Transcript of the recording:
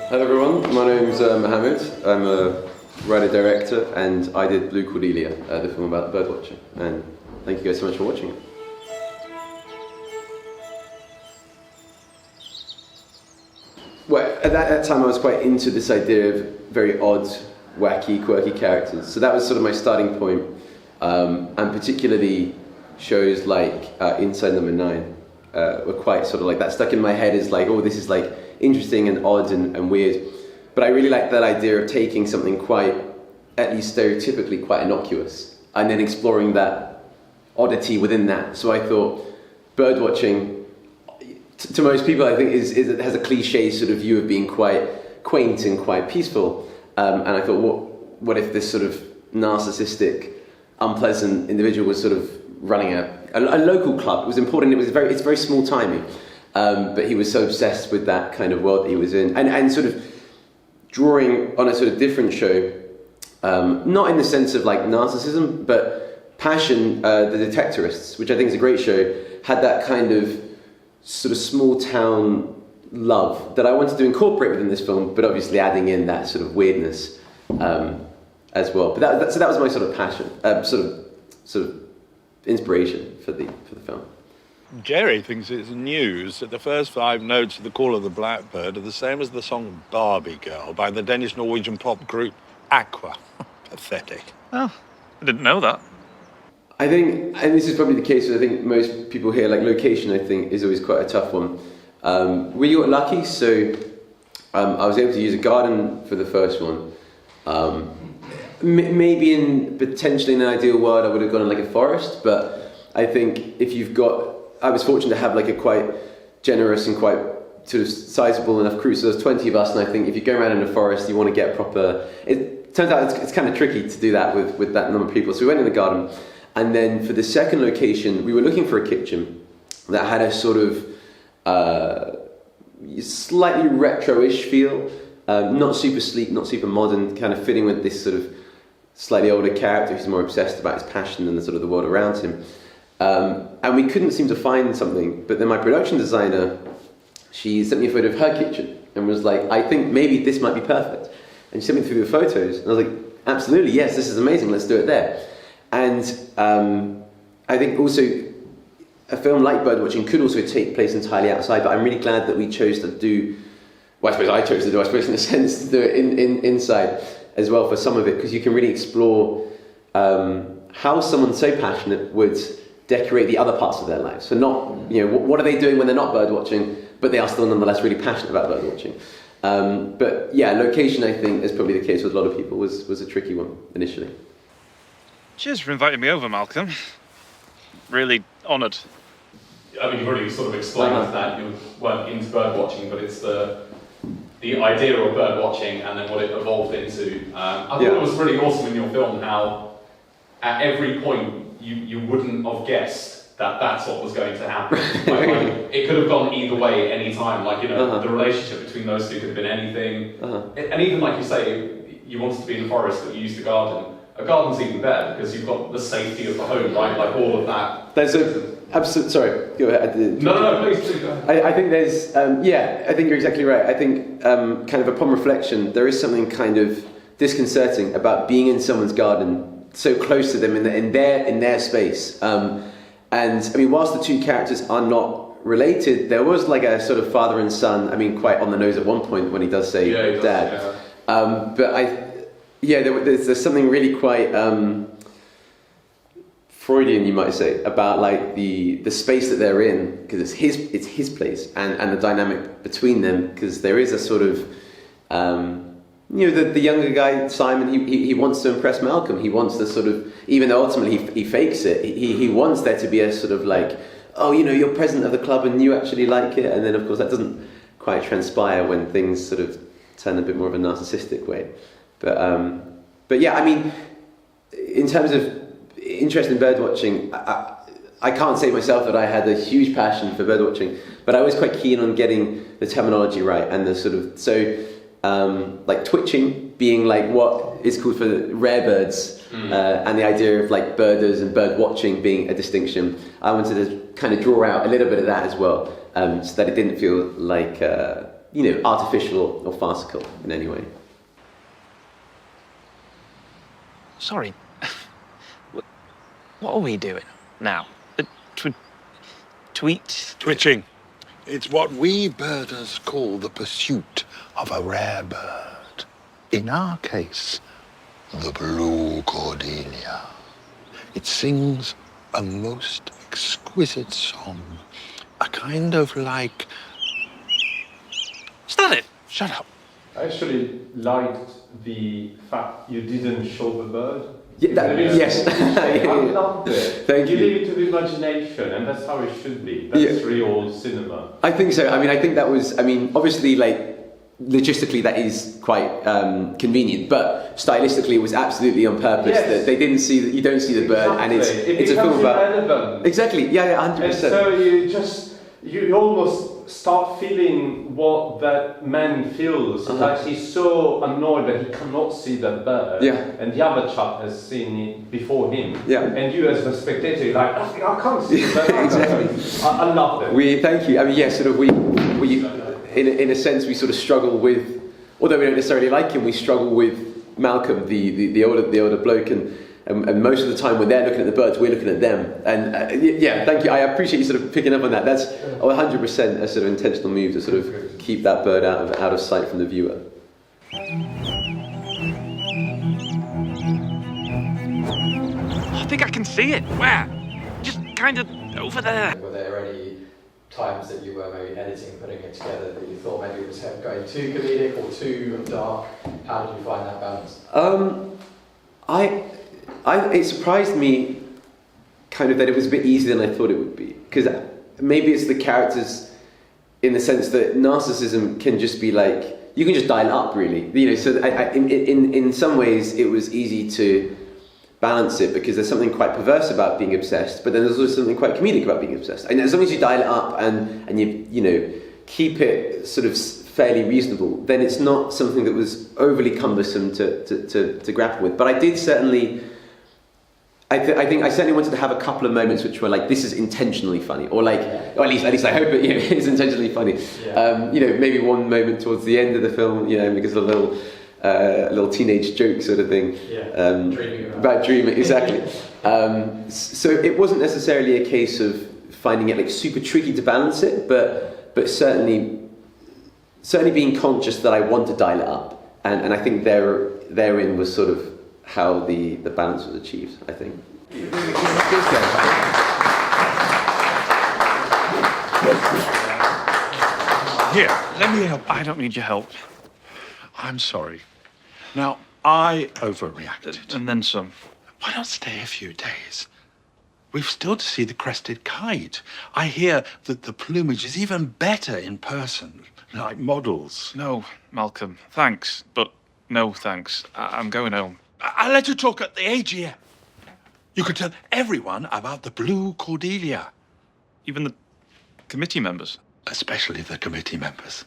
Hello everyone, my name's Muhammed. I'm a writer-director and I did Blue Cordelia, the film about birdwatching. And thank you guys so much for watching it. Well, at that time I was quite into this idea of very odd, wacky, quirky characters. So that was sort of my starting point. And particularly shows like Inside Number 9 were quite sort of like, that stuck in my head as like, oh, this is like interesting and odd and weird. But I really liked that idea of taking something quite, at least stereotypically, quite innocuous, and then exploring that oddity within that. So I thought birdwatching, to most people, I think, has a cliche sort of view of being quite quaint and quite peaceful. And I thought, what if this sort of narcissistic, unpleasant individual was sort of running a local club? It was important. It's very small timey, but he was so obsessed with that kind of world that he was in, and sort of drawing on a sort of different show, not in the sense of like narcissism, but Passion, the Detectorists, which I think is a great show, had that kind of sort of small town love that I wanted to incorporate within this film, but obviously adding in that sort of weirdness as well. But so that was my sort of passion, sort of inspiration for the film. Jerry thinks it's news that the first 5 notes of The Call of the Blackbird are the same as the song Barbie Girl by the Danish-Norwegian pop group Aqua. Pathetic. Oh, I didn't know that. I think, and this is probably the case with I think most people here, like location I think is always quite a tough one. We got lucky, so I was able to use a garden for the first one. Maybe potentially in an ideal world I would have gone in like a forest, but I think if you've got, I was fortunate to have like a quite generous and quite sort of sizable enough crew, so there's 20 of us, and I think if you go around in a forest you want to get proper, it turns out it's kind of tricky to do that with that number of people, so we went in the garden. And then for the second location, we were looking for a kitchen that had a sort of slightly retro-ish feel, not super sleek, not super modern, kind of fitting with this sort of slightly older character who's more obsessed about his passion and the sort of the world around him. And we couldn't seem to find something, but then my production designer, she sent me a photo of her kitchen and was like, I think maybe this might be perfect. And she sent me through the photos, and I was like, absolutely, yes, this is amazing, let's do it there. And I think also a film like Birdwatching could also take place entirely outside, but I'm really glad that we chose to do, well, I suppose I chose to do, I suppose in a sense, to do it inside as well for some of it, because you can really explore how someone so passionate would decorate the other parts of their lives. So not, you know, what are they doing when they're not birdwatching, but they are still nonetheless really passionate about birdwatching. But yeah, location I think is probably the case with a lot of people was a tricky one initially. Cheers for inviting me over, Malcolm. Really honoured. I mean, you've already sort of explained that you weren't into bird watching, but it's the idea of bird watching and then what it evolved into. I thought it was really awesome in your film how at every point you wouldn't have guessed that that's what was going to happen. Like, it could have gone either way at any time. Like, you know, the relationship between those two could have been anything. And even like you say, you wanted to be in the forest, but you used a garden. A garden's even better because you've got the safety of the home, right? Like all of that. There's absolute. Sorry, go ahead. No, please go ahead. I think there's. I think you're exactly right. I think kind of upon reflection, there is something kind of disconcerting about being in someone's garden, so close to them in their space. And I mean, whilst the two characters are not related, there was like a sort of father and son. I mean, quite on the nose at one point when he does say dad. But there's something really quite Freudian, you might say, about like the space that they're in, because it's his place, and the dynamic between them, because there is a sort of the younger guy Simon, he wants to impress Malcolm. He wants to sort of, even though ultimately he fakes it, he wants there to be a sort of like, oh, you know, you're president of the club and you actually like it, and then of course that doesn't quite transpire when things sort of turn a bit more of a narcissistic way. But yeah, I mean, in terms of interest in birdwatching, I can't say myself that I had a huge passion for birdwatching, but I was quite keen on getting the terminology right and the sort of, like twitching being like what is called for rare birds, and the idea of like birders and bird watching being a distinction. I wanted to kind of draw out a little bit of that as well, so that it didn't feel like, artificial or farcical in any way. Sorry. What are we doing now? Tweet? Twitching. It's what we birders call the pursuit of a rare bird. In our case, the blue Cordelia. It sings a most exquisite song. A kind of like... Is that it? Shut up. I actually liked the fact you didn't show the bird. Yeah, yes. I loved it. Thank you. leave it to the imagination, and that's how it should be. That's real cinema. I think so. I mean, I think that was, obviously, logistically that is quite convenient, but stylistically it was absolutely on purpose. Yes. That they didn't see that, you don't see the bird, and it's a film about... irrelevant. Exactly, yeah, 100%. And so you almost start feeling what that man feels. Like he's so annoyed that he cannot see that bird. Yeah. And the other chap has seen it before him. Yeah. And you as the spectator, you're like, I can't see the bird. Exactly. I love it. Thank you. I mean, yes, sort of we in a sense we sort of struggle with, although we don't necessarily like him, we struggle with Malcolm, the older bloke, and most of the time when they're looking at the birds, we're looking at them. And thank you. I appreciate you sort of picking up on that. That's 100% a sort of intentional move to sort of keep that bird out of sight from the viewer. I think I can see it. Where? Just kind of over there. Were there any times that you were maybe editing, putting it together, that you thought maybe it was going too comedic or too dark? How did you find that balance? It surprised me kind of that it was a bit easier than I thought it would be, because maybe it's the characters in the sense that narcissism can just be like, you can just dial it up really, so in some ways it was easy to balance it because there's something quite perverse about being obsessed, but then there's also something quite comedic about being obsessed, and as long as you dial it up and you keep it sort of fairly reasonable, then it's not something that was overly cumbersome to grapple with. But I did certainly, I think I certainly wanted to have a couple of moments which were like, this is intentionally funny, or like, or at least I hope it's intentionally funny. Yeah. Maybe one moment towards the end of the film, because of a little teenage joke sort of thing. Yeah. Dreaming, exactly. So it wasn't necessarily a case of finding it like super tricky to balance it, but certainly being conscious that I want to dial it up, and I think therein was sort of how the balance was achieved, I think. Here, let me help. I don't need your help. I'm sorry. Now, I overreacted. And then some. Why not stay a few days? We've still to see the crested kite. I hear that the plumage is even better in person, like models. No, Malcolm, thanks, but no thanks. I'm going home. I'll let you talk at the AGM. You could tell everyone about the blue Cordelia. Even the committee members. Especially the committee members.